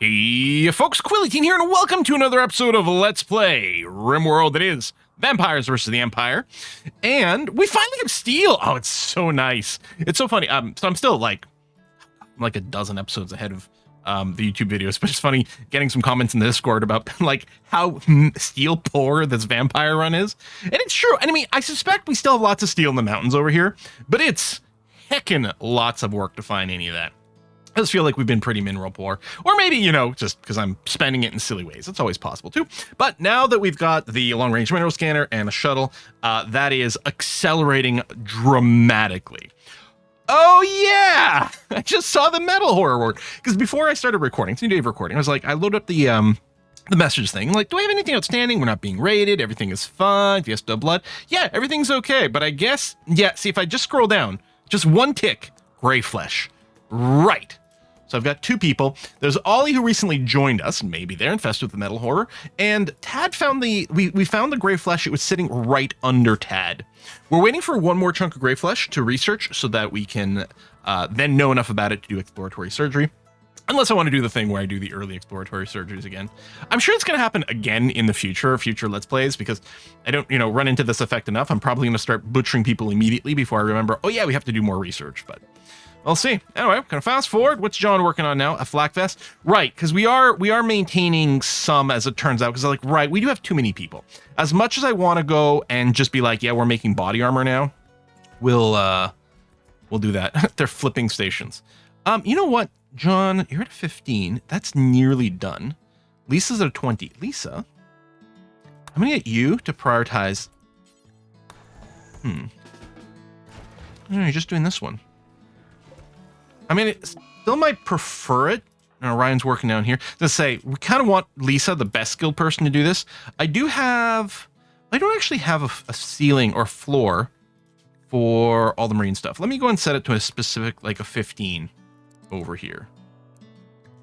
Hey folks, Quilly here, and welcome to another episode of Let's Play RimWorld. It is Vampires versus the Empire, and we finally have steel. Oh, it's so nice. It's so funny. So I'm still like a dozen episodes ahead of the YouTube videos, but it's funny getting some comments in the Discord about like how steel poor this vampire run is, and it's true. And I mean, I suspect we still have lots of steel in the mountains over here, but it's heckin' lots of work to find any of that. I just feel like we've been pretty mineral poor, or maybe, you know, just because I'm spending it in silly ways. It's always possible too. But now that we've got the long range mineral scanner and a shuttle, that is accelerating dramatically. Oh yeah, I just saw the metal horror word, because before I started recording, it's a new day of recording, I was like, I load up the message thing, like, do I have anything outstanding? We're not being raided. Everything is fine. Fiesta blood. Yeah, everything's okay. But I guess, yeah, see, if I just scroll down, just one tick, gray flesh. Right. So I've got two people. There's Ollie, who recently joined us. Maybe they're infested with the metal horror. And Tad found we found the gray flesh. It was sitting right under Tad. We're waiting for one more chunk of gray flesh to research so that we can then know enough about it to do exploratory surgery. Unless I want to do the thing where I do the early exploratory surgeries again. I'm sure it's going to happen again in the future Let's Plays, because I don't, run into this effect enough. I'm probably going to start butchering people immediately before I remember, oh yeah, we have to do more research, but we'll see. Anyway, kind of fast forward. What's John working on now? A flak vest? Right, because we are maintaining some, as it turns out, because like, right, we do have too many people. As much as I want to go and just be like, yeah, we're making body armor now, we'll do that. They're flipping stations. You know what, John, you're at 15. That's nearly done. Lisa's at 20. Lisa, I'm gonna get you to prioritize. No, you're just doing this one. I mean, it still might prefer it. Now, Ryan's working down here. To say, we kind of want Lisa, the best skilled person, to do this. I don't actually have a ceiling or floor for all the marine stuff. Let me go and set it to a specific, like a 15 over here.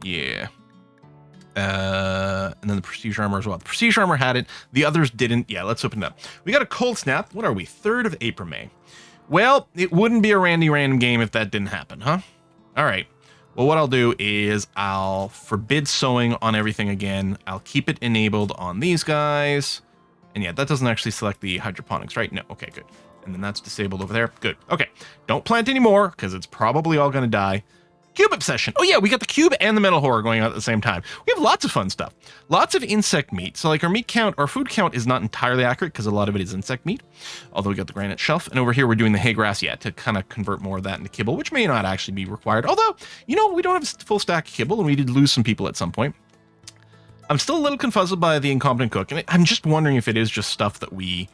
Yeah. And then the prestige armor as well. The prestige armor had it. The others didn't. Yeah, let's open it up. We got a cold snap. What are we? 3rd of April, May. Well, it wouldn't be a random game if that didn't happen, huh? All right. Well, what I'll do is I'll forbid sewing on everything again. I'll keep it enabled on these guys. And yeah, that doesn't actually select the hydroponics, right? No. Okay, good. And then that's disabled over there. Good. Okay. Don't plant anymore because it's probably all going to die. Cube obsession. Oh yeah, we got the cube and the metal horror going on at the same time. We have lots of fun stuff. Lots of insect meat. So like our meat count, our food count is not entirely accurate because a lot of it is insect meat. Although we got the granite shelf. And over here we're doing the hay grass yet to kind of convert more of that into kibble, which may not actually be required. Although, we don't have a full stack of kibble and we did lose some people at some point. I'm still a little confuzzled by the incompetent cook. And I'm just wondering if it is just stuff that we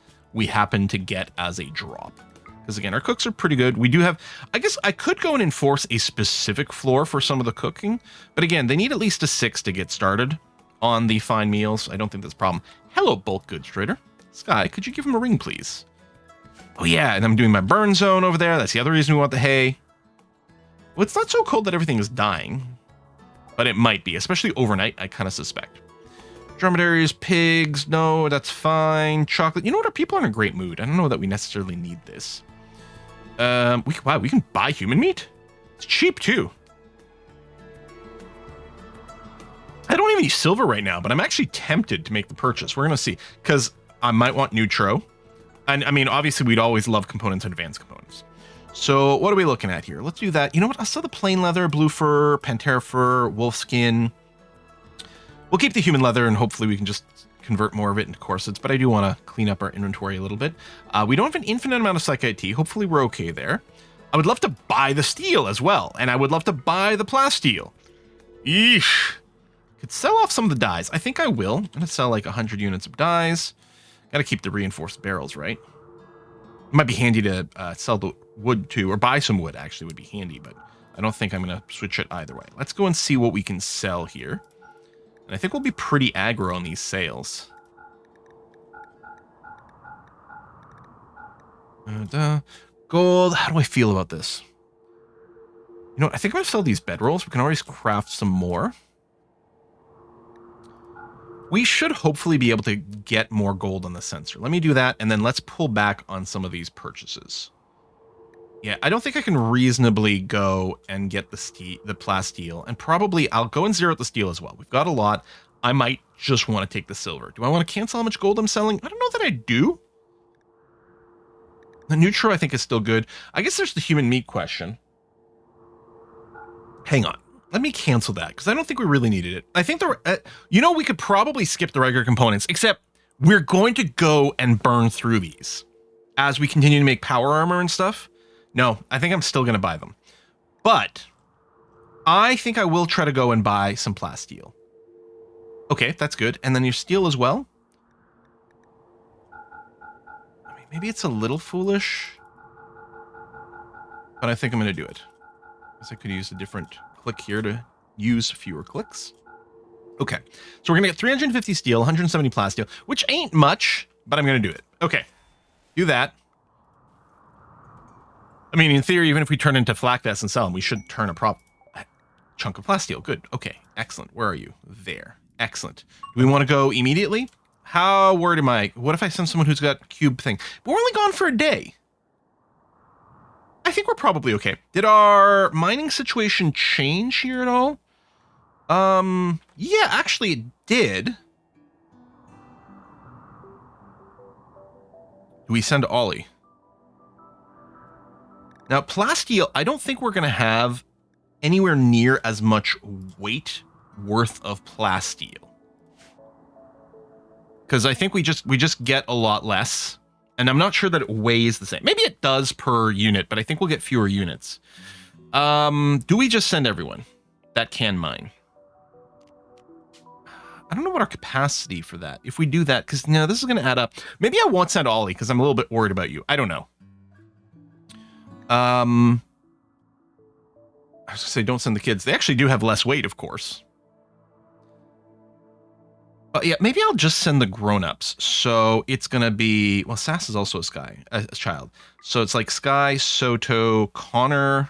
happen to get as a drop. Because again, our cooks are pretty good. We do have, I guess I could go and enforce a specific floor for some of the cooking. But again, they need at least a 6 to get started on the fine meals. I don't think that's a problem. Hello, bulk goods trader. Sky, could you give him a ring, please? Oh yeah, and I'm doing my burn zone over there. That's the other reason we want the hay. Well, it's not so cold that everything is dying. But it might be, especially overnight, I kind of suspect. Dromedaries, pigs, no, that's fine. Chocolate. You know what? Our people are in a great mood. I don't know that we necessarily need this. Wow, we can buy human meat? It's cheap too. I don't even use silver right now, but I'm actually tempted to make the purchase. We're going to see, because I might want Neutro. And I mean, obviously we'd always love components and advanced components. So what are we looking at here? Let's do that. You know what? I saw the plain leather, blue fur, Pantera fur, wolf skin. We'll keep the human leather and hopefully we can just convert more of it into corsets, but I do want to clean up our inventory a little bit. We don't have an infinite amount of Psych IT. Hopefully we're okay there. I would love to buy the steel as well, and I would love to buy the plasteel. Eesh. Could sell off some of the dyes. I think I will. I'm going to sell like 100 units of dyes. Got to keep the reinforced barrels, right? It might be handy to sell the wood too, or buy some wood actually would be handy, but I don't think I'm going to switch it either way. Let's go and see what we can sell here. And I think we'll be pretty aggro on these sales. Gold, how do I feel about this? You know what, I think I'm going to sell these bedrolls. We can always craft some more. We should hopefully be able to get more gold on the sensor. Let me do that, and then let's pull back on some of these purchases. Yeah, I don't think I can reasonably go and get the plasteel, and probably I'll go and zero out the steel as well. We've got a lot. I might just want to take the silver. Do I want to cancel how much gold I'm selling? I don't know that I do. The neutral I think is still good. I guess there's the human meat question. Hang on. Let me cancel that because I don't think we really needed it. I think we could probably skip the regular components, except we're going to go and burn through these as we continue to make power armor and stuff. No, I think I'm still going to buy them. But I think I will try to go and buy some plasteel. Okay, that's good. And then your steel as well. I mean, maybe it's a little foolish, but I think I'm going to do it. I guess I could use a different click here to use fewer clicks. Okay, so we're going to get 350 steel, 170 plasteel, which ain't much, but I'm going to do it. Okay, do that. I mean, in theory, even if we turn into flak vests and sell them, we should turn a chunk of plasteel. Good. Okay. Excellent. Where are you? There. Excellent. Do we want to go immediately? How worried am I? What if I send someone who's got cube thing? But we're only gone for a day. I think we're probably okay. Did our mining situation change here at all? Yeah, actually it did. Do we send Ollie? Now, plasteel, I don't think we're going to have anywhere near as much weight worth of plasteel. Because I think we just get a lot less. And I'm not sure that it weighs the same. Maybe it does per unit, but I think we'll get fewer units. Do we just send everyone that can mine? I don't know what our capacity for that. If we do that, because no, this is going to add up. Maybe I won't send Ollie because I'm a little bit worried about you. I don't know. I was going to say don't send the kids. They actually do have less weight, of course. But yeah, maybe I'll just send the grown-ups. So it's going to be... Well, Sass is also a child. So it's like Sky, Soto, Connor...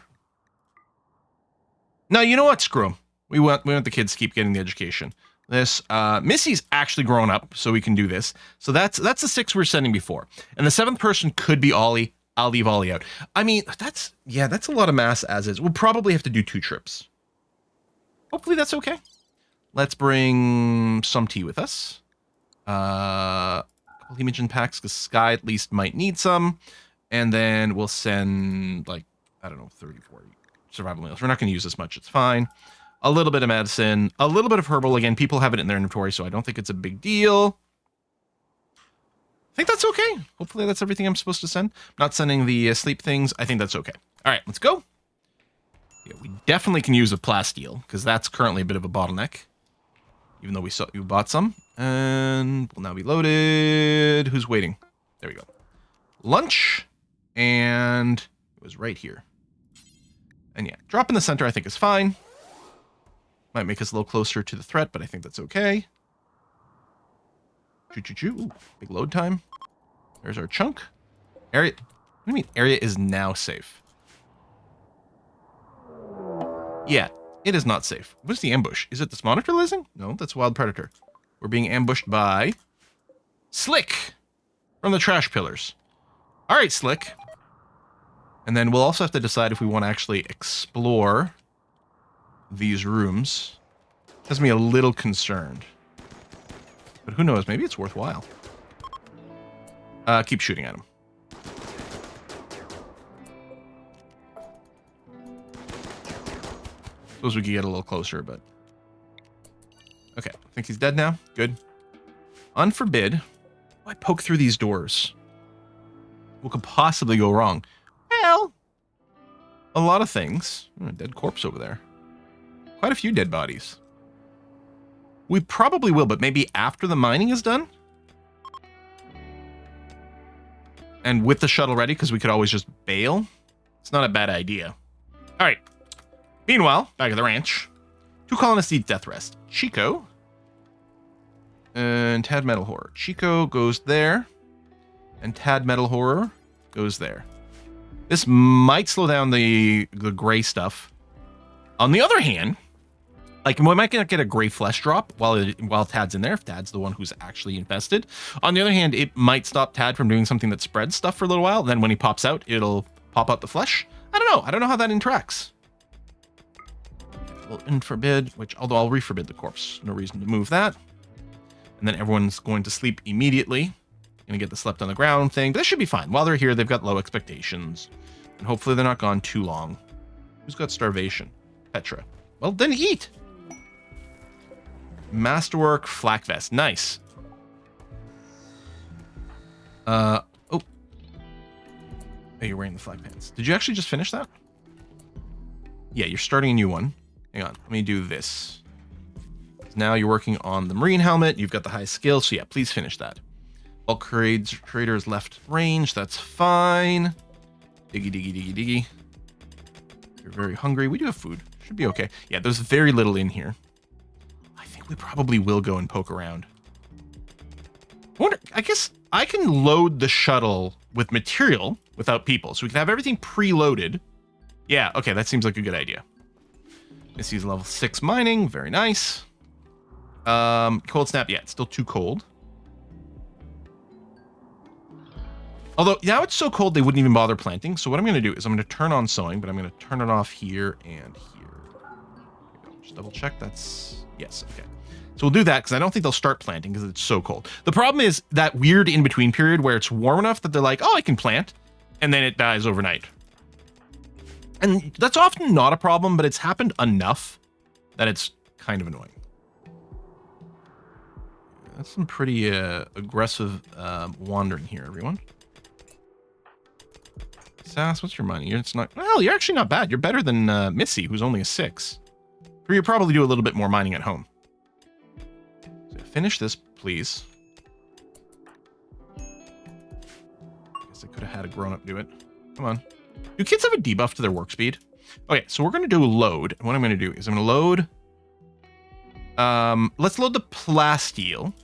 No, you know what? Screw them. We want the kids to keep getting the education. This, Missy's actually grown up, so we can do this. So that's the 6 we were sending before. And the 7th person could be Ollie. I'll leave Ollie out. I mean, that's a lot of mass as is. We'll probably have to do 2 trips. Hopefully that's okay. Let's bring some tea with us. A couple Hemogen packs, because Sky at least might need some. And then we'll send, like, I don't know, 30, 40 survival meals. We're not going to use this much. It's fine. A little bit of medicine. A little bit of herbal. Again, people have it in their inventory, so I don't think it's a big deal. I think that's okay. Hopefully that's everything I'm supposed to send. I'm not sending the sleep things. I think that's okay. All right, let's go. Yeah, we definitely can use a plasteel, because that's currently a bit of a bottleneck. Even though we bought some. And we'll now be loaded. Who's waiting? There we go. Lunch. And it was right here. And yeah, drop in the center I think is fine. Might make us a little closer to the threat, but I think that's okay. Choo-choo-choo. Ooh, big load time. There's our chunk. Area. What do you mean area is now safe? Yeah, it is not safe. What's the ambush? Is it this monitor lizard? No, that's wild predator. We're being ambushed by Slick from the trash pillars. All right, Slick. And then we'll also have to decide if we want to actually explore these rooms. Has me a little concerned. But who knows? Maybe it's worthwhile. Keep shooting at him. Suppose we could get a little closer, but... Okay, I think he's dead now. Good. Unforbid. Why poke through these doors? What could possibly go wrong? Well, a lot of things. A dead corpse over there. Quite a few dead bodies. We probably will, but maybe after the mining is done? And with the shuttle ready, because we could always just bail? It's not a bad idea. All right. Meanwhile, back at the ranch. 2 colonists need death rest. Chico. And Tad Metal Horror. Chico goes there. And Tad Metal Horror goes there. This might slow down the gray stuff. On the other hand, like, we might not get a gray flesh drop while Tad's in there, if Tad's the one who's actually infested. On the other hand, it might stop Tad from doing something that spreads stuff for a little while. Then when he pops out, it'll pop out the flesh. I don't know. I don't know how that interacts. We'll unforbid, which, although I'll reforbid the corpse. No reason to move that. And then everyone's going to sleep immediately. Gonna get the slept on the ground thing. But this should be fine. While they're here, they've got low expectations. And hopefully they're not gone too long. Who's got starvation? Petra. Well, then eat. Masterwork flak vest. Nice. Oh. Oh, you're wearing the flak pants. Did you actually just finish that? Yeah, you're starting a new one. Hang on. Let me do this. Now you're working on the marine helmet. You've got the high skill. So yeah, please finish that. Bulk creators left range. That's fine. Diggy, diggy, diggy, diggy. You're very hungry. We do have food. Should be okay. Yeah, there's very little in here. I think we probably will go and poke around. I guess I can load the shuttle with material without people. So we can have everything preloaded. Yeah, okay, that seems like a good idea. Missy's level 6 mining. Very nice. Cold snap. Yeah, it's still too cold. Although, now it's so cold they wouldn't even bother planting. So what I'm going to do is I'm going to turn on sowing, but I'm going to turn it off here and here. Just double check. That's... Yes, okay. So we'll do that because I don't think they'll start planting because it's so cold. The problem is that weird in-between period where it's warm enough that they're like, oh, I can plant. And then it dies overnight. And that's often not a problem, but it's happened enough that it's kind of annoying. That's some pretty aggressive wandering here, everyone. Sass, what's your money? It's not... Well, you're actually not bad. You're better than Missy, who's only a 6. Or you probably do a little bit more mining at home. So finish this, please. Guess I could have had a grown-up do it. Come on. Do kids have a debuff to their work speed? Okay, so we're going to do a load. And what I'm going to do is I'm going to load... let's load the plasteel.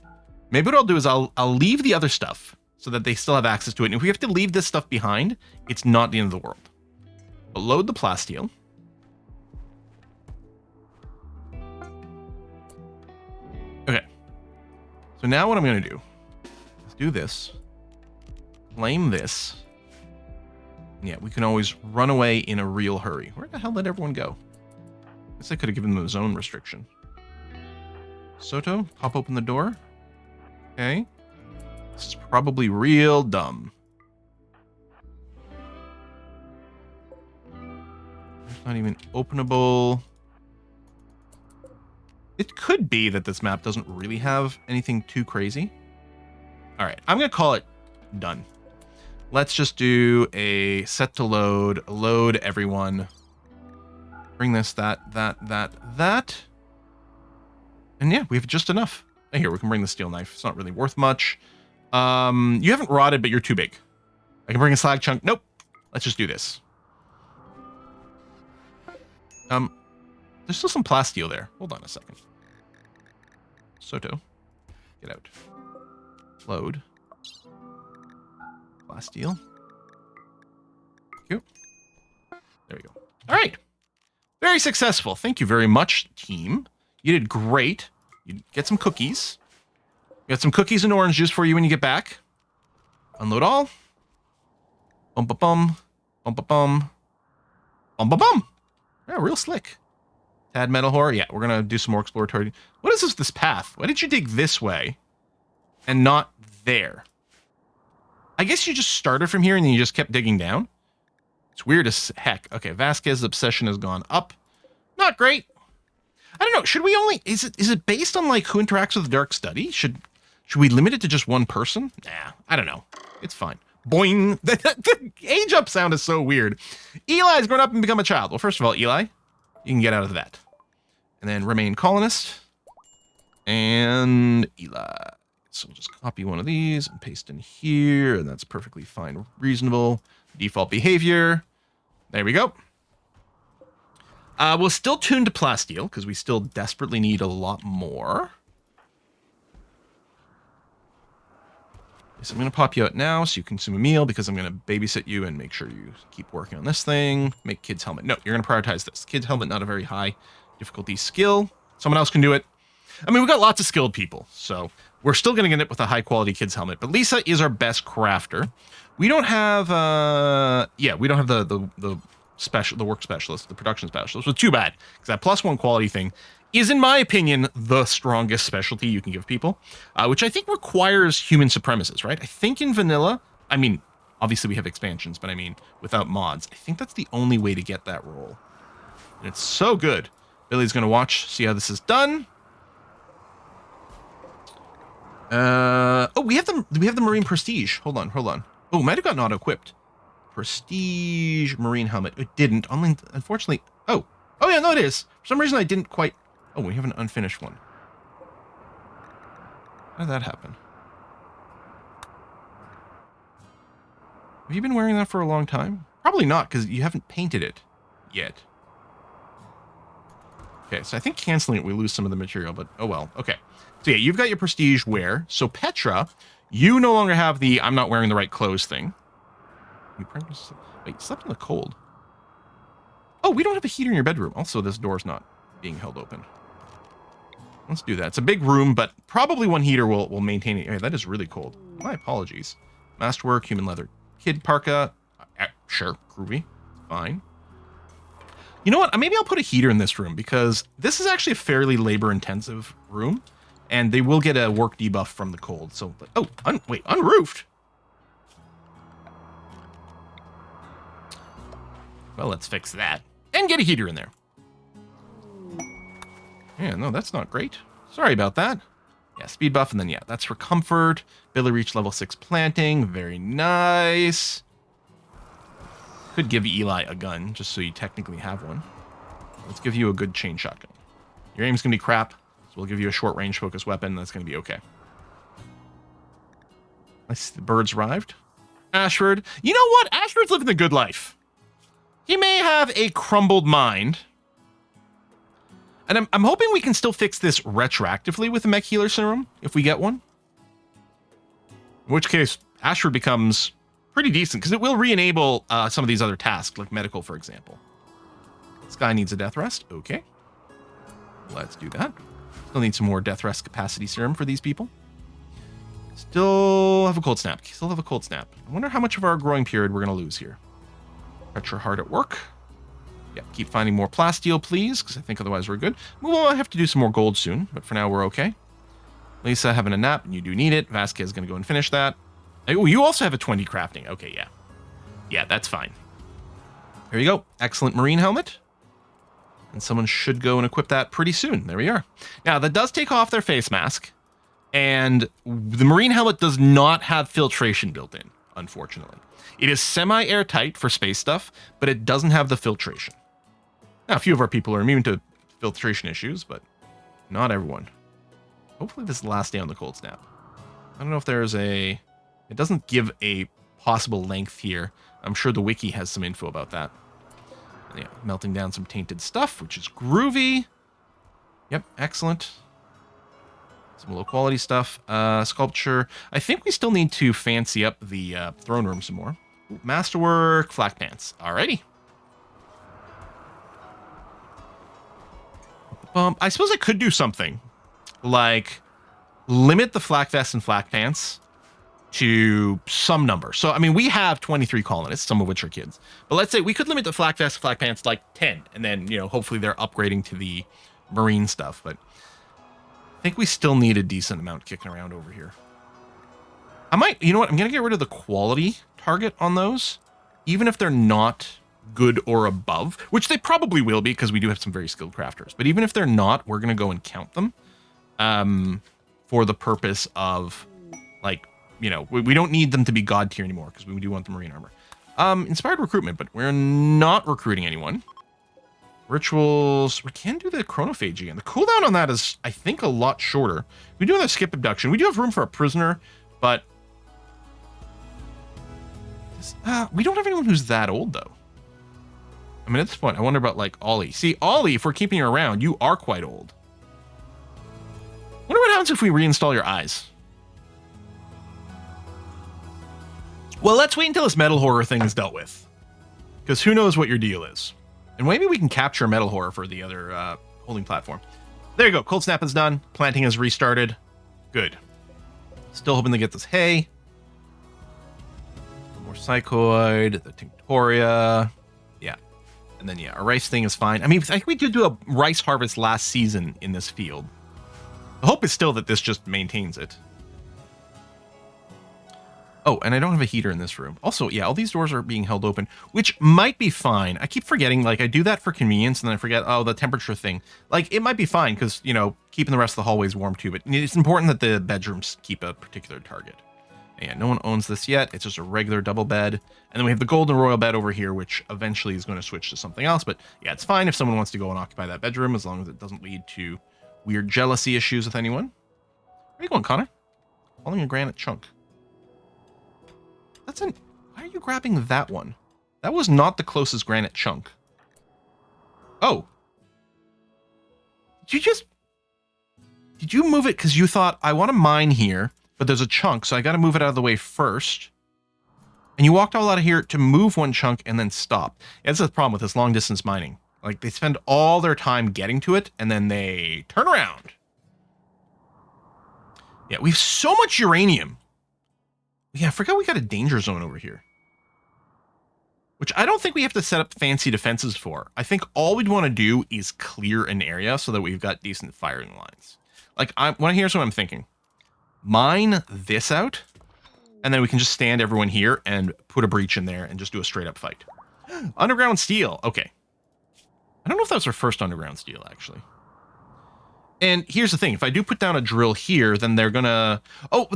Maybe what I'll do is I'll leave the other stuff so that they still have access to it. And if we have to leave this stuff behind, it's not the end of the world. But load the plasteel. Okay. So now what I'm going to do is do this. Claim this. Yeah, we can always run away in a real hurry. Where the hell did everyone go? I guess I could have given them a zone restriction. Soto, pop open the door. Okay. This is probably real dumb. It's not even openable. It could be that this map doesn't really have anything too crazy. All right, I'm going to call it done. Let's just do a set to load, load everyone. Bring this, that. And yeah, we have just enough. Here, we can bring the steel knife. It's not really worth much. You haven't rotted, but you're too big. I can bring a slag chunk. Nope. Let's just do this. There's still some plasteel there. Hold on a second. Soto, get out. Load. Plasteel. Thank you. There we go. All right. Very successful. Thank you very much, team. You did great. You get some cookies. Got some cookies and orange juice for you when you get back. Unload all. Bum-ba-bum. Bum-ba-bum. Bum-ba-bum. Yeah, real slick. Tad metal horror. Yeah, we're going to do some more exploratory. What is this path? Why did you dig this way and not there? I guess you just started from here and then you just kept digging down. It's weird as heck. Okay, Vasquez's obsession has gone up. Not great. I don't know. Should we only... Is it based on, like, who interacts with the Dark Study? Should we limit it to just one person? Nah, I don't know. It's fine. Boing. The age up sound is so weird. Eli's grown up and become a child. Well, first of all, Eli, you can get out of that. And then remain colonist. And Eli. So we'll just copy one of these and paste in here. And that's perfectly fine. Reasonable. Default behavior. There we go. We'll still tune to plasteel because we still desperately need a lot more. So I'm going to pop you out now so you consume a meal because I'm going to babysit you and make sure you keep working on this thing. Make kid's helmet. No, you're going to prioritize this. Kid's helmet, not a very high difficulty skill. Someone else can do it. I mean, we've got lots of skilled people, so We're still going to get it with a high-quality kid's helmet, but Lisa is our best crafter. We don't have, we don't have the work specialist, the production specialist, which is too bad, because that +1 quality thing is, in my opinion, the strongest specialty you can give people, which I think requires human supremacists, right? I think in vanilla, I mean, obviously we have expansions, but I mean, without mods, I think that's the only way to get that role. And it's so good. Billy's going to watch, see how this is done. We have the Marine Prestige. Hold on. Oh, might have gotten auto-equipped. Prestige Marine helmet. It didn't. Unfortunately. Oh yeah, no, it is. For some reason, I didn't quite. Oh, we have an unfinished one. How did that happen? Have you been wearing that for a long time? Probably not, because you haven't painted it yet. Okay, so I think canceling it, we lose some of the material, but oh well. Okay. So yeah, you've got your prestige wear. So Petra, you no longer have the I'm not wearing the right clothes thing. Wait, you slept in the cold. Oh, we don't have a heater in your bedroom. Also, this door's not being held open. Let's do that. It's a big room, but probably one heater will maintain it. Hey, that is really cold. My apologies. Masterwork, human leather. Kid parka. Sure, groovy. Fine. You know what? Maybe I'll put a heater in this room because this is actually a fairly labor-intensive room, and they will get a work debuff from the cold. So, oh, wait, unroofed. Well, let's fix that and get a heater in there. Yeah, no, that's not great. Sorry about that. Yeah, speed buff, and then yeah, that's for comfort. Billy reached level 6 planting. Very nice. Could give Eli a gun, just so you technically have one. Let's give you a good chain shotgun. Your aim's going to be crap, so we'll give you a short-range focus weapon. That's going to be okay. Nice, the birds arrived. Ashford. You know what? Ashford's living the good life. He may have a crumbled mind. And I'm hoping we can still fix this retroactively with the Mech Healer Serum, if we get one. In which case, Ashford becomes pretty decent, because it will re-enable some of these other tasks, like medical, for example. This guy needs a death rest. Okay. Let's do that. Still need some more death rest capacity serum for these people. Still have a cold snap. I wonder how much of our growing period we're going to lose here. Petra hard at work. Yeah, keep finding more plasteel, please, because I think otherwise we're good. We'll have to do some more gold soon, but for now we're okay. Lisa having a nap, and you do need it. Vasquez is going to go and finish that. Oh, you also have a 20 crafting. Okay, yeah. Yeah, that's fine. There you go. Excellent marine helmet. And someone should go and equip that pretty soon. There we are. Now, that does take off their face mask. And the marine helmet does not have filtration built in, unfortunately. It is semi-airtight for space stuff, but it doesn't have the filtration. Now, a few of our people are immune to filtration issues, but not everyone. Hopefully this is the last day on the cold snap. I don't know if there's a... It doesn't give a possible length here. I'm sure the wiki has some info about that. Yeah, melting down some tainted stuff, which is groovy. Yep, excellent. Some low quality stuff. Sculpture. I think we still need to fancy up the throne room some more. Ooh, masterwork, flak pants. Alrighty. I suppose I could do something like limit the flak vest and flak pants to some number. So, I mean, we have 23 colonists, some of which are kids. But let's say we could limit the flak vest, flak pants to like 10. And then, you know, hopefully they're upgrading to the marine stuff. But I think we still need a decent amount kicking around over here. I might, you know what? I'm going to get rid of the quality target on those, even if they're not good or above, which they probably will be because we do have some very skilled crafters. But even if they're not, we're going to go and count them for the purpose of, like, you know, we don't need them to be god tier anymore because we do want the marine armor. Inspired recruitment, but we're not recruiting anyone. Rituals, we can do the chronophage again. The cooldown on that is, I think, a lot shorter. We do have a skip abduction. We do have room for a prisoner, but we don't have anyone who's that old, though. I mean, at this point, I wonder about, like, Ollie. See, Ollie, if we're keeping you around, you are quite old. Wonder what happens if we reinstall your eyes. Well, let's wait until this metal horror thing is dealt with. Because who knows what your deal is. And maybe we can capture metal horror for the other holding platform. There you go. Cold snap is done. Planting is restarted. Good. Still hoping to get this hay. More psychoid, the Tinctoria. Yeah. And then, yeah, our rice thing is fine. I mean, I think we did do a rice harvest last season in this field. The hope is still that this just maintains it. Oh, and I don't have a heater in this room. Also, yeah, all these doors are being held open, which might be fine. I keep forgetting, like, I do that for convenience, and then I forget, oh, the temperature thing. Like, it might be fine, because, you know, keeping the rest of the hallways warm, too. But it's important that the bedrooms keep a particular target. And yeah, no one owns this yet. It's just a regular double bed. And then we have the golden royal bed over here, which eventually is going to switch to something else. But, yeah, it's fine if someone wants to go and occupy that bedroom, as long as it doesn't lead to weird jealousy issues with anyone. Where are you going, Connor? Falling a granite chunk. That's an... Why are you grabbing that one? That was not the closest granite chunk. Oh. Did you move it because you thought, I want to mine here, but there's a chunk, so I got to move it out of the way first. And you walked all out of here to move one chunk and then stop. Yeah, that's the problem with this long distance mining. Like, they spend all their time getting to it, and then they turn around. Yeah, we have so much uranium. Yeah, I forgot we got a danger zone over here. Which I don't think we have to set up fancy defenses for. I think all we'd want to do is clear an area so that we've got decent firing lines. Like, here's what I'm thinking. Mine this out, and then we can just stand everyone here and put a breach in there and just do a straight up fight. Underground steel. Okay. I don't know if that was our first underground steel, actually. And here's the thing. If I do put down a drill here, then they're going to... Oh,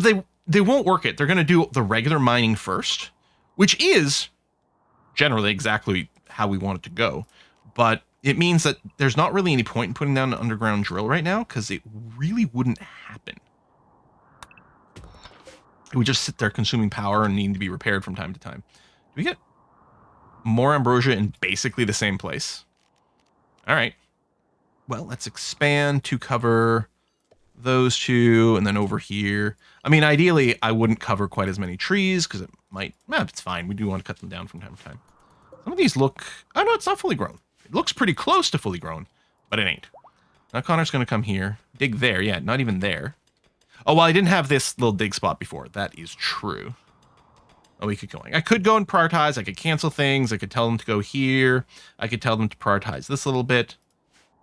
they won't work it. They're going to do the regular mining first, which is generally exactly how we want it to go. But it means that there's not really any point in putting down an underground drill right now, because it really wouldn't happen. It would just sit there consuming power and needing to be repaired from time to time. Do we get more ambrosia in basically the same place? All right. Well, let's expand to cover those two, and then over here. I mean, ideally, I wouldn't cover quite as many trees, because it might... it's fine. We do want to cut them down from time to time. Some of these look... Oh, no, it's not fully grown. It looks pretty close to fully grown, but it ain't. Now Connor's going to come here. Dig there. Yeah, not even there. Oh, well, I didn't have this little dig spot before. That is true. Oh, we could go. I could go and prioritize. I could cancel things. I could tell them to go here. I could tell them to prioritize this a little bit.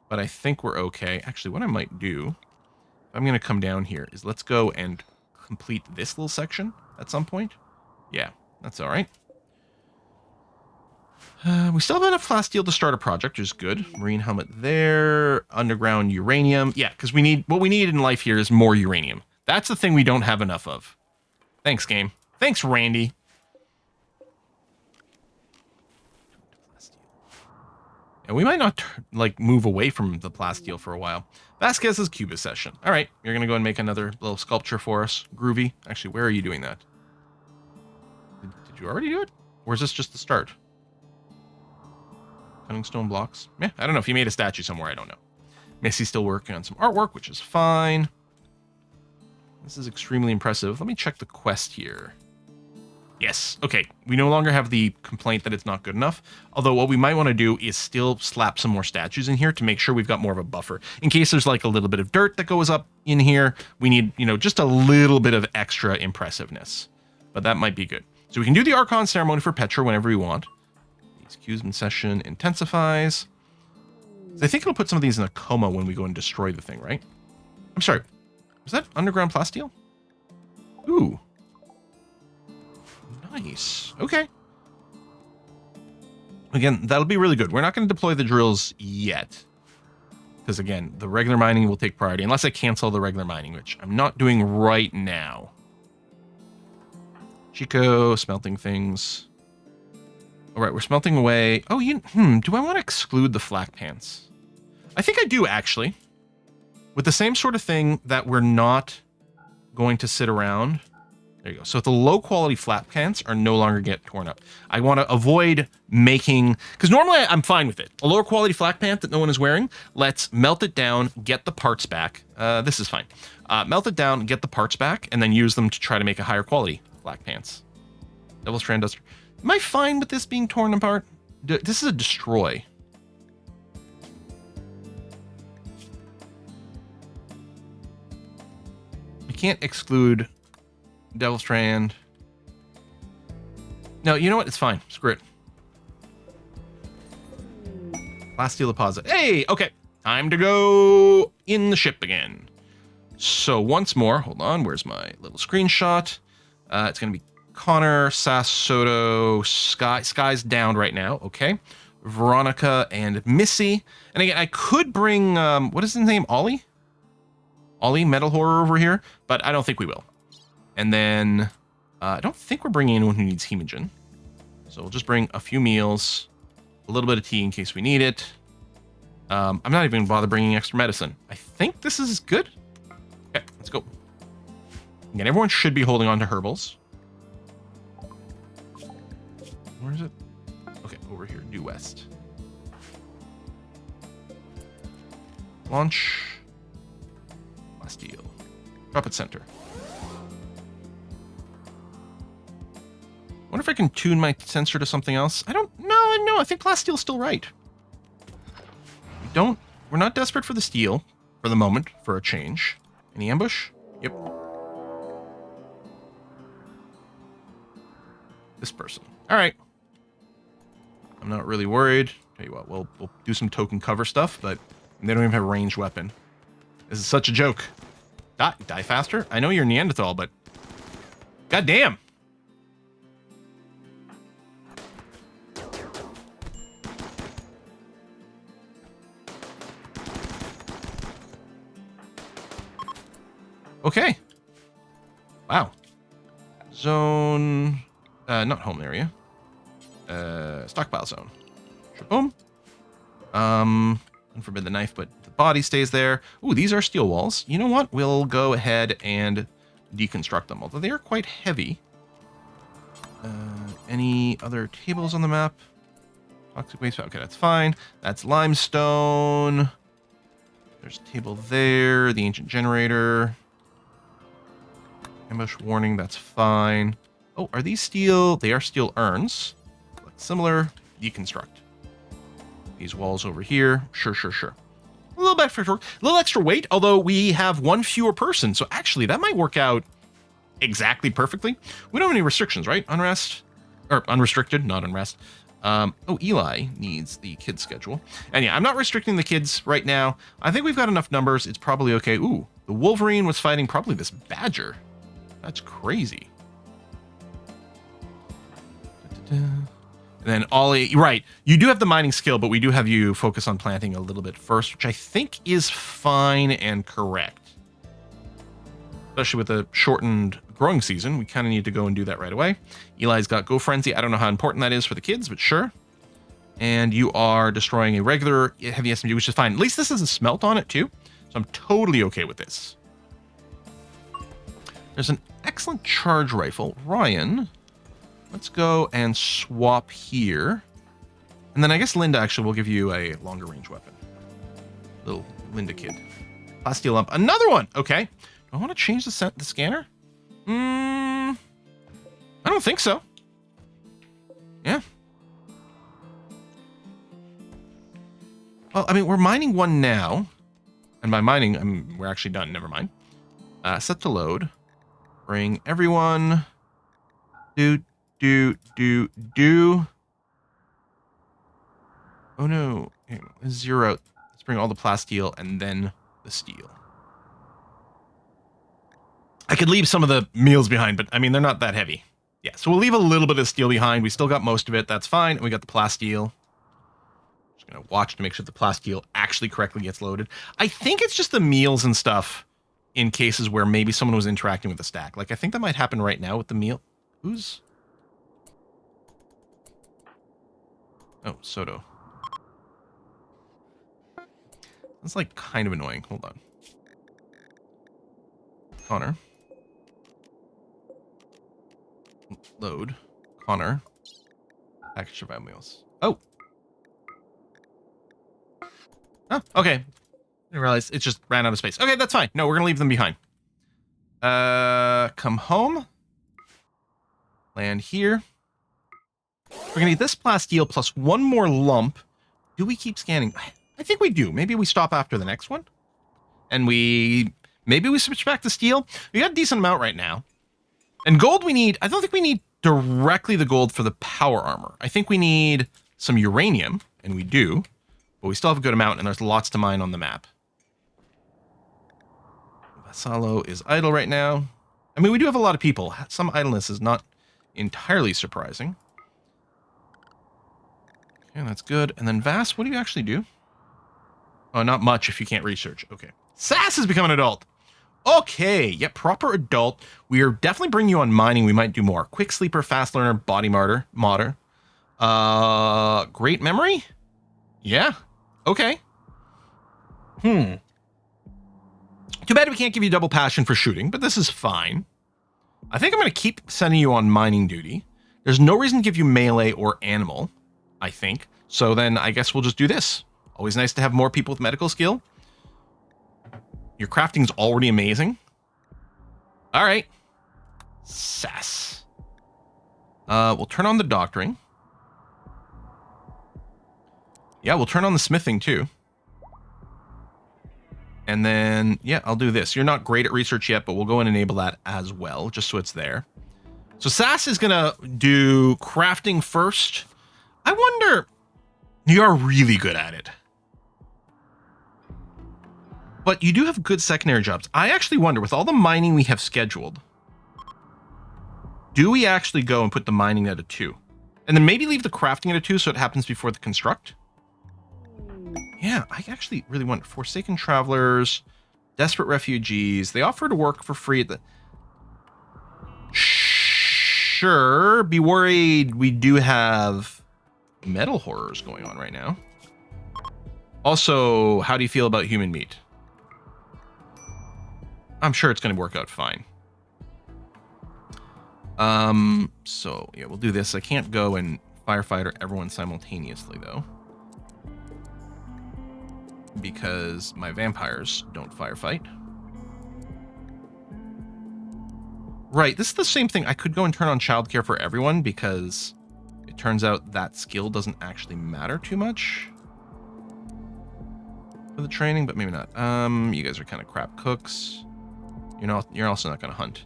But I think we're okay. Actually, what I might do... I'm going to come down here is let's go and complete this little section at some point. Yeah, that's all right. We still have enough flat steel to start a project, which is good. Marine helmet there. Underground uranium. Yeah, because what we need in life here is more uranium. That's the thing we don't have enough of. Thanks, game. Thanks, Randy. And we might not, like, move away from the plasteel for a while. Vasquez's Cubist session. All right, you're going to go and make another little sculpture for us. Groovy. Actually, where are you doing that? Did you already do it? Or is this just the start? Cutting stone blocks? Yeah, I don't know. If you made a statue somewhere, I don't know. Missy's still working on some artwork, which is fine. This is extremely impressive. Let me check the quest here. Yes. Okay. We no longer have the complaint that it's not good enough. Although what we might want to do is still slap some more statues in here to make sure we've got more of a buffer. In case there's like a little bit of dirt that goes up in here, we need, you know, just a little bit of extra impressiveness. But that might be good. So we can do the Archon ceremony for Petra whenever we want. These Cubist session intensifies. So I think it'll put some of these in a coma when we go and destroy the thing, right? I'm sorry. Was that underground plasteel? Ooh. Nice. Okay. Again, that'll be really good. We're not going to deploy the drills yet. Because, again, the regular mining will take priority. Unless I cancel the regular mining, which I'm not doing right now. Chico, smelting things. All right, we're smelting away. Oh, do I want to exclude the flak pants? I think I do, actually. With the same sort of thing that we're not going to sit around... There you go. So if the low quality flat pants are no longer get torn up. I want to avoid making, because normally I'm fine with it. A lower quality flat pant that no one is wearing, let's melt it down, get the parts back. This is fine. Melt it down, get the parts back, and then use them to try to make a higher quality flat pants. Double strand duster. Am I fine with this being torn apart? This is a destroy. I can't exclude Devil Strand. No, you know what? It's fine. Screw it. Plasteel deposit. Hey, okay. Time to go in the ship again. So once more, hold on. Where's my little screenshot? It's going to be Connor, Sass, Soto, Sky. Sky's down right now. Okay. Veronica and Missy. And again, I could bring, what is his name? Ollie? Ollie, Metal Horror over here. But I don't think we will. And then, I don't think we're bringing anyone who needs hemogen. So we'll just bring a few meals, a little bit of tea in case we need it. I'm not even going to bother bringing extra medicine. I think this is good. Okay, let's go. Again, everyone should be holding on to herbals. Where is it? Okay, over here, due west. Launch. Plasteel. Drop at center. Wonder if I can tune my sensor to something else. I don't know. No, I think Plasteel's still right. We're not desperate for the steel for the moment, for a change. Any ambush? Yep. This person. All right. I'm not really worried. Tell you what, we'll do some token cover stuff, but they don't even have a ranged weapon. This is such a joke. Die faster? I know you're Neanderthal, but goddamn. Okay. Wow. Zone, not home area. Stockpile zone. Boom. Unforbid the knife, but the body stays there. Ooh, these are steel walls. You know what? We'll go ahead and deconstruct them, although they are quite heavy. Any other tables on the map? Toxic waste. Okay, that's fine. That's limestone. There's a table there. The ancient generator. Ambush warning, that's fine. Oh, are these steel? They are steel urns. Similar, deconstruct. These walls over here, sure. A little extra weight, although we have one fewer person, so actually that might work out exactly perfectly. We don't have any restrictions, right? Unrest, or unrestricted, not unrest. Oh, Eli needs the kids schedule. And yeah, I'm not restricting the kids right now. I think we've got enough numbers. It's probably okay. Ooh, the Wolverine was fighting probably this badger. That's crazy. And then Ollie, right, you do have the mining skill, but we do have you focus on planting a little bit first, which I think is fine and correct. Especially with the shortened growing season, we kind of need to go and do that right away. Eli's got Go Frenzy. I don't know how important that is for the kids, but sure. And you are destroying a regular heavy SMG, which is fine. At least this has a smelt on it too, so I'm totally okay with this. There's an excellent charge rifle. Ryan, let's go and swap here. And then I guess Linda actually will give you a longer range weapon. Little Linda kid. Plasteel lump. Another one! Okay. Do I want to change the scanner? I don't think so. Yeah. Well, I mean, we're mining one now. And by mining, I mean, we're actually done. Never mind. Set to load. Bring everyone. Do. Oh no. Okay, let's zero out. Let's bring all the plasteel and then the steel. I could leave some of the meals behind, but I mean, they're not that heavy. Yeah, so we'll leave a little bit of steel behind. We still got most of it. That's fine. And we got the plasteel. Just going to watch to make sure the plasteel actually correctly gets loaded. I think it's just the meals and stuff in cases where maybe someone was interacting with the stack. Like, I think that might happen right now with the meal. Who's... Oh, Soto. That's like kind of annoying. Hold on. Connor. Load. Connor. Package survival meals. Oh. Oh, okay. I didn't realize it just ran out of space. Okay, that's fine. No, we're going to leave them behind. Come home. Land here. We're going to need this plasteel plus one more lump. Do we keep scanning? I think we do. Maybe we stop after the next one. And maybe we switch back to steel. We got a decent amount right now. And gold we need, I don't think we need directly the gold for the power armor. I think we need some uranium, and we do, but we still have a good amount, and there's lots to mine on the map. Vassallo is idle right now. I mean, we do have a lot of people. Some idleness is not entirely surprising. Okay, that's good. And then Vass, what do you actually do? Oh, not much if you can't research. Okay. Sass has become an adult. Okay, yeah, proper adult. We are definitely bringing you on mining. We might do more. Quick sleeper, fast learner, body modder. Great memory? Yeah. Okay. Too bad we can't give you double passion for shooting, but this is fine. I think I'm going to keep sending you on mining duty. There's no reason to give you melee or animal, I think. So then I guess we'll just do this. Always nice to have more people with medical skill. Your crafting's already amazing. All right. Sass. We'll turn on the doctoring. Yeah, we'll turn on the smithing too. And then, yeah, I'll do this. You're not great at research yet, but we'll go and enable that as well, just so it's there. So Sass is going to do crafting first. I wonder, you are really good at it. But you do have good secondary jobs. I actually wonder, with all the mining we have scheduled, do we actually go and put the mining at a 2? And then maybe leave the crafting at a 2 so it happens before the construct? Yeah, I actually really want Forsaken Travelers, Desperate Refugees. They offer to work for free at the... Sure, be worried we do have metal horrors going on right now. Also, how do you feel about human meat? I'm sure it's going to work out fine. So, yeah, we'll do this. I can't go and firefighter everyone simultaneously, though. Because my vampires don't firefight. Right, this is the same thing. I could go and turn on childcare for everyone because it turns out that skill doesn't actually matter too much for the training, but maybe not. You guys are kind of crap cooks. You're also not going to hunt.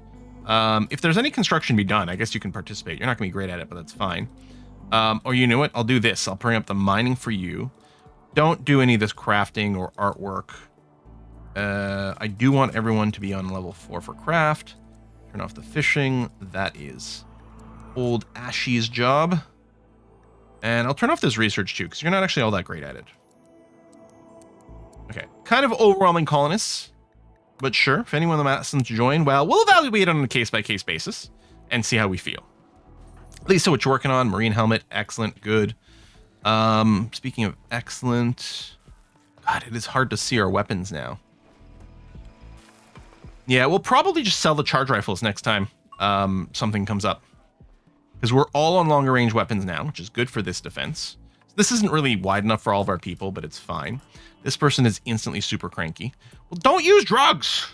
If there's any construction to be done, I guess you can participate. You're not going to be great at it, but that's fine. Or you know what? I'll do this. I'll bring up the mining for you. Don't do any of this crafting or artwork. I do want everyone to be on level 4 for craft. Turn off the fishing. That is old Ashy's job. And I'll turn off this research too, because you're not actually all that great at it. Okay, kind of overwhelming colonists. But sure, if anyone on the asks them to join, well, we'll evaluate it on a case-by-case basis and see how we feel. Lisa, what you're working on? Marine helmet, excellent, good. Speaking of excellent, God, it is hard to see our weapons now. Yeah, we'll probably just sell the charge rifles next time something comes up. Because we're all on longer range weapons now, which is good for this defense. This isn't really wide enough for all of our people, but it's fine. This person is instantly super cranky. Well, don't use drugs!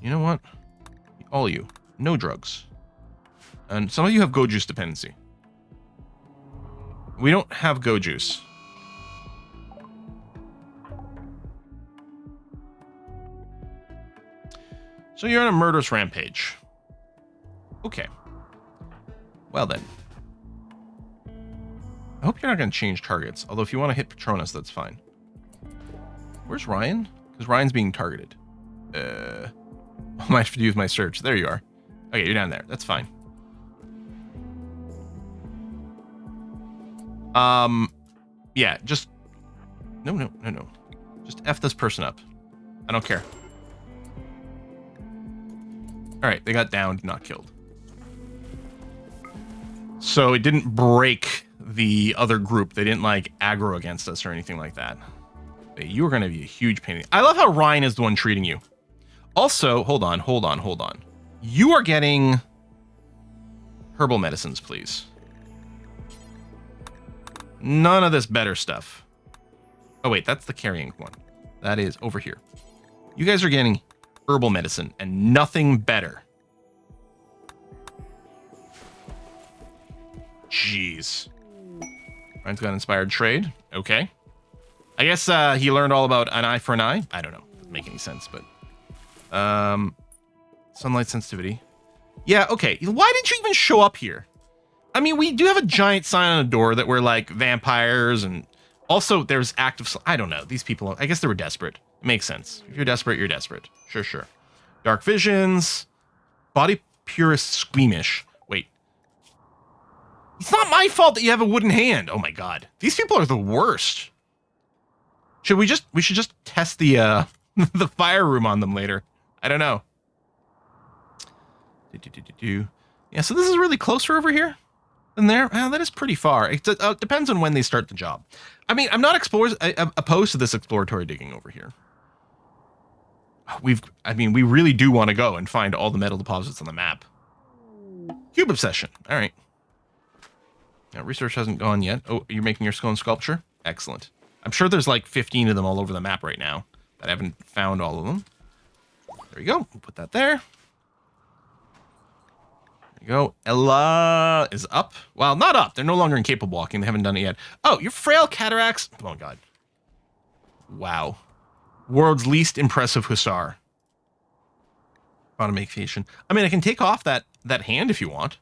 You know what? All of you, no drugs. And some of you have go juice dependency. We don't have go juice. So you're on a murderous rampage. Okay. Well then. I hope you're not going to change targets. Although if you want to hit Patronus, that's fine. Where's Ryan? Because Ryan's being targeted. I might have to use my search. There you are. Okay, you're down there. That's fine. Yeah, just... No. Just F this person up. I don't care. Alright, they got downed, not killed. So it didn't break the other group. They didn't, like, aggro against us or anything like that. But you are going to be a huge pain. I love how Ryan is the one treating you. Also, hold on. You are getting herbal medicines, please. None of this better stuff. Oh, wait, that's the carrying one. That is over here. You guys are getting herbal medicine and nothing better. Jeez. Ryan's got inspired trade. Okay. I guess he learned all about an eye for an eye. I don't know. Doesn't make any sense, but... Sunlight sensitivity. Yeah, okay. Why didn't you even show up here? I mean, we do have a giant sign on the door that we're like vampires, and also there's active. I don't know. These people, I guess they were desperate. It makes sense. If you're desperate, you're desperate. Sure, sure. Dark visions. Body purist squeamish. Wait. It's not my fault that you have a wooden hand. Oh my god. These people are the worst. We should just test the the fire room on them later. I don't know. Yeah, so this is really closer over here than there. Well, that is pretty far. It depends on when they start the job. I mean, I'm not opposed to this exploratory digging over here. We really do want to go and find all the metal deposits on the map. Cube obsession. All right. Now, research hasn't gone yet. Oh, you're making your stone sculpture? Excellent. I'm sure there's like 15 of them all over the map right now. But I haven't found all of them. There you go. We'll put that there. There you go. Ella is up. Well, not up. They're no longer incapable walking. They haven't done it yet. Oh, you're frail cataracts. Oh, God. Wow. World's least impressive hussar. Automation. I mean, I can take off that hand if you want.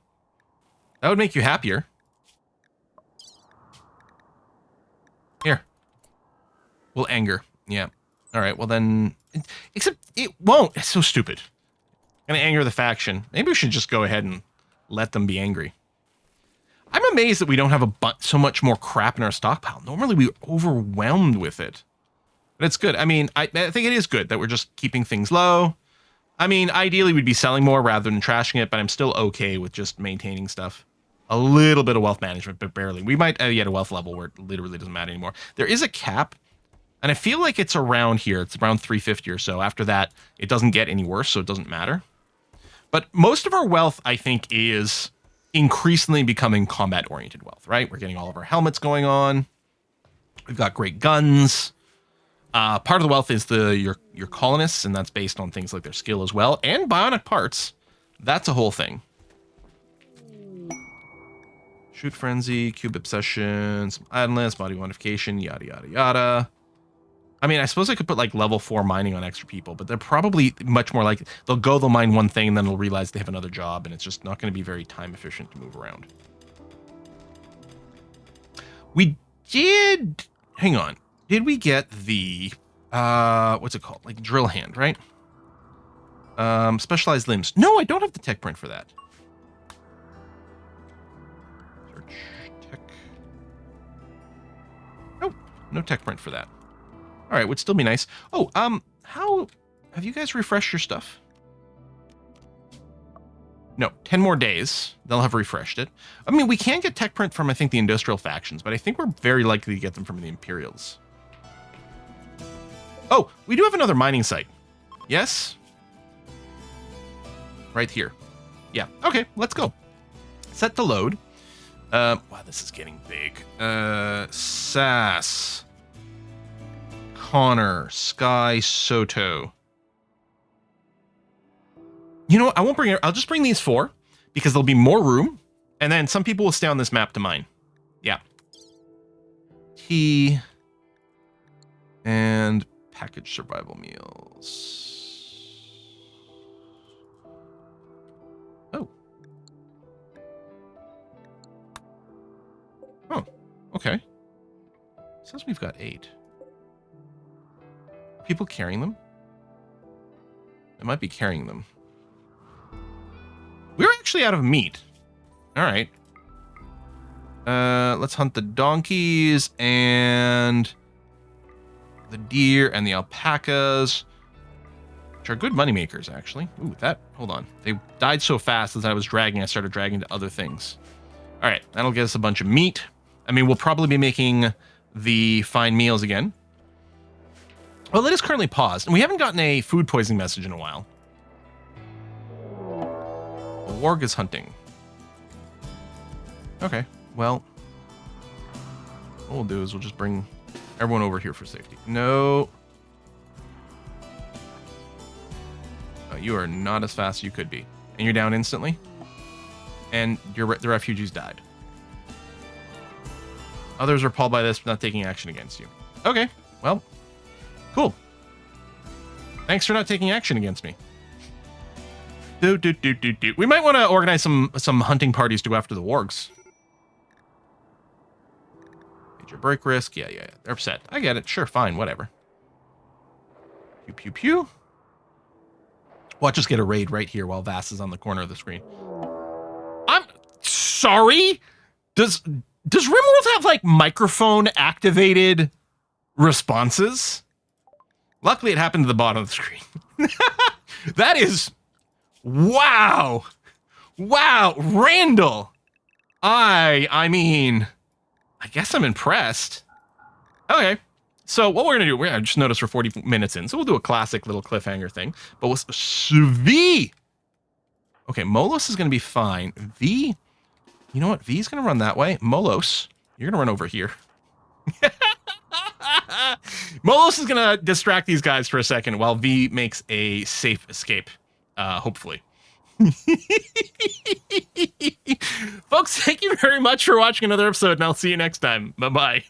That would make you happier. Here. Will anger. Yeah. All right. Well, then... Except it won't. It's so stupid. Gonna anger the faction. Maybe we should just go ahead and let them be angry. I'm amazed that we don't have so much more crap in our stockpile. Normally, we're overwhelmed with it. But it's good. I mean, I think it is good that we're just keeping things low. I mean, ideally, we'd be selling more rather than trashing it, but I'm still okay with just maintaining stuff. A little bit of wealth management, but barely. We might be at a wealth level where it literally doesn't matter anymore. There is a cap, and I feel like it's around here. It's around 350 or so. After that, it doesn't get any worse, so it doesn't matter. But most of our wealth, I think, is increasingly becoming combat-oriented wealth, right? We're getting all of our helmets going on. We've got great guns. Part of the wealth is your colonists, and that's based on things like their skill as well, and bionic parts. That's a whole thing. Shoot frenzy, cube obsession, some idleness, body modification, yada yada yada. I mean, I suppose I could put like level 4 mining on extra people, but they're probably much more like they'll mine one thing, and then they'll realize they have another job, and it's just not going to be very time efficient to move around. We did. Hang on. Did we get the, what's it called? Like drill hand, right? Specialized limbs. No, I don't have the tech print for that. Search tech. Nope, no tech print for that. All right, would still be nice. Oh, how, have you guys refreshed your stuff? No, 10 more days. They'll have refreshed it. I mean, we can get tech print from, I think, the industrial factions, but I think we're very likely to get them from the Imperials. Oh, we do have another mining site. Yes? Right here. Yeah. Okay, let's go. Set to load. Wow, this is getting big. Sass. Connor. Sky Soto. You know what? I won't bring it. I'll just bring these 4 because there'll be more room. And then some people will stay on this map to mine. Yeah. Tea. And packaged survival meals. Oh. Oh, okay. It says we've got 8. Are people carrying them? They might be carrying them. We're actually out of meat. All right. Let's hunt the donkeys and the deer and the alpacas, which are good money makers, actually. Ooh, hold on. They died so fast as I started dragging to other things. All right, that'll get us a bunch of meat. I mean, we'll probably be making the fine meals again. Well, it is currently paused, and we haven't gotten a food poisoning message in a while. The warg is hunting. Okay, well, what we'll do is we'll just bring everyone over here for safety. No. Oh, you are not as fast as you could be. And you're down instantly. And the refugees died. Others are appalled by this, but not taking action against you. Okay, well, cool. Thanks for not taking action against me. We might want to organize some hunting parties to go after the wargs. Major break risk. Yeah. They're upset. I get it. Sure, fine, whatever. Pew, pew, pew. Watch us get a raid right here while Vass is on the corner of the screen. I'm sorry? Does RimWorld have, like, microphone activated responses? Luckily, it happened to the bottom of the screen. That is... Wow. Wow. Randall. I mean... I guess I'm impressed. Okay. So what we're going to do... I just noticed we're 40 minutes in, so we'll do a classic little cliffhanger thing. But with V... Okay, Molos is going to be fine. V... You know what? V's going to run that way. Molos, you're going to run over here. Molos is going to distract these guys for a second while V makes a safe escape, hopefully. Folks, thank you very much for watching another episode, and I'll see you next time. Bye-bye.